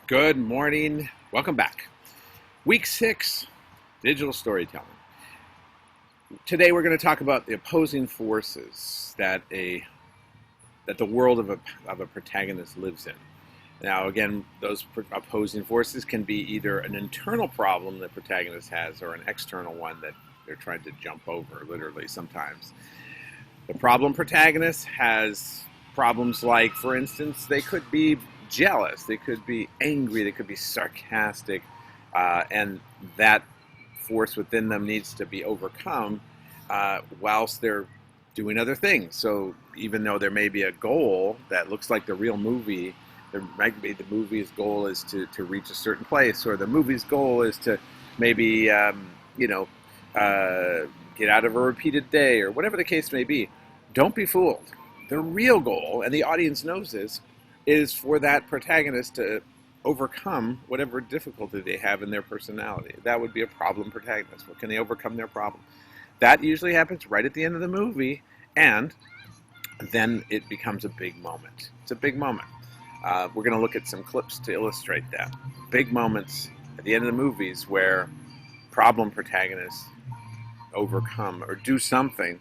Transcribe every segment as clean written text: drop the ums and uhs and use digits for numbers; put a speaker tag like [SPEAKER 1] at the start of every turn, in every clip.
[SPEAKER 1] Good morning. Welcome back. Week 6, digital storytelling. Today we're going to talk about the opposing forces that the world of a protagonist lives in. Now, again, those opposing forces can be either an internal problem the protagonist has or an external one that they're trying to jump over, literally, sometimes. The problem protagonist has problems like, for instance, they could be jealous, they could be angry, they could be sarcastic, and that force within them needs to be overcome whilst they're doing other things. So even though there may be a goal that looks like the real movie, there might be the movie's goal is to reach a certain place, or the movie's goal is to maybe get out of a repeated day, or whatever the case may be. Don't be fooled. The real goal, and the audience knows this, is for that protagonist to overcome whatever difficulty they have in their personality. That would be a problem protagonist. Well, can they overcome their problem? That usually happens right at the end of the movie, and then it becomes a big moment. It's a big moment. We're going to look at some clips to illustrate that. Big moments at the end of the movies where problem protagonists overcome or do something,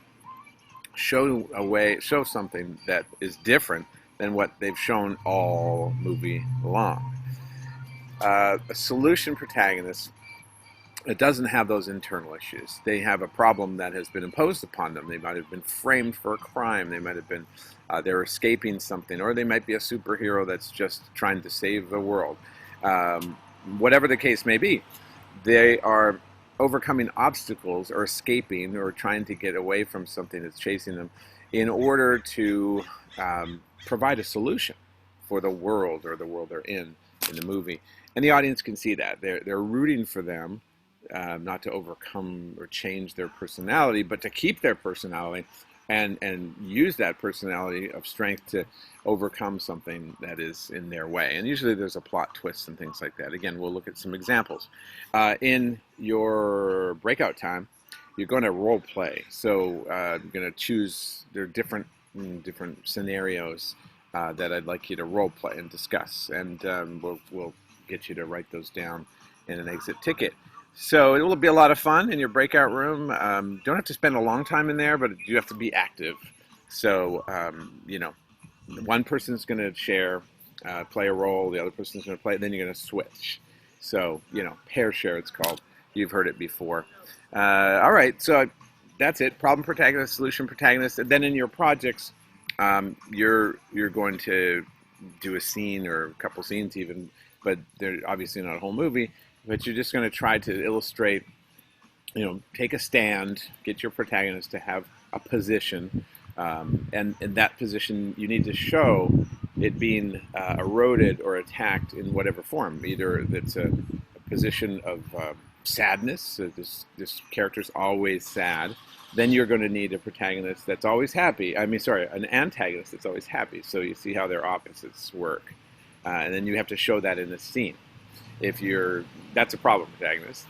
[SPEAKER 1] show something that is different than what they've shown all movie long. A solution protagonist, it doesn't have those internal issues. They have a problem that has been imposed upon them. They might have been framed for a crime. They might have been, they're escaping something, or they might be a superhero that's just trying to save the world. Whatever the case may be, they are overcoming obstacles or escaping or trying to get away from something that's chasing them in order to provide a solution for the world or the world they're in the movie. And the audience can see that. They're rooting for them, not to overcome or change their personality, but to keep their personality and use that personality of strength to overcome something that is in their way. And usually there's a plot twist and things like that. Again, we'll look at some examples. In your breakout time, you're going to role play. So you're going to choose, there are different scenarios that I'd like you to role play and discuss. And we'll get you to write those down in an exit ticket. So it will be a lot of fun in your breakout room. Don't have to spend a long time in there, but you have to be active. So, one person's going to share, play a role, the other person's going to play, then you're going to switch. So, pair share it's called. You've heard it before. All right, so that's it. Problem protagonist, solution protagonist. And then in your projects, you're going to do a scene or a couple scenes even, but they're obviously not a whole movie. But you're just going to try to illustrate, take a stand, get your protagonist to have a position, and in that position you need to show it being eroded or attacked in whatever form. Either it's a position of sadness, so this character's always sad. Then you're going to need a protagonist that's always happy. An antagonist that's always happy. So you see how their opposites work. And then you have to show that in a scene. That's a problem protagonist.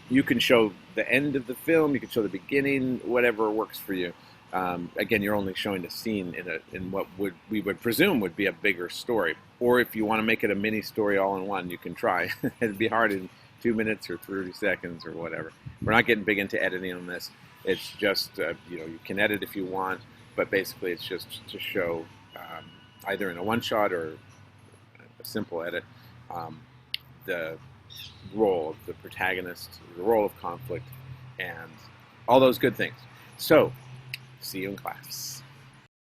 [SPEAKER 1] You can show the end of the film, you can show the beginning, whatever works for you. Again, you're only showing a scene in what we would presume would be a bigger story. Or if you want to make it a mini story all in one, you can try. It'd be hard in 2 minutes or 30 seconds or whatever. We're not getting big into editing on this. It's just, you can edit if you want, but basically it's just to show either in a one-shot or a simple edit, the role of the protagonist, the role of conflict, and all those good things. So, see you in class.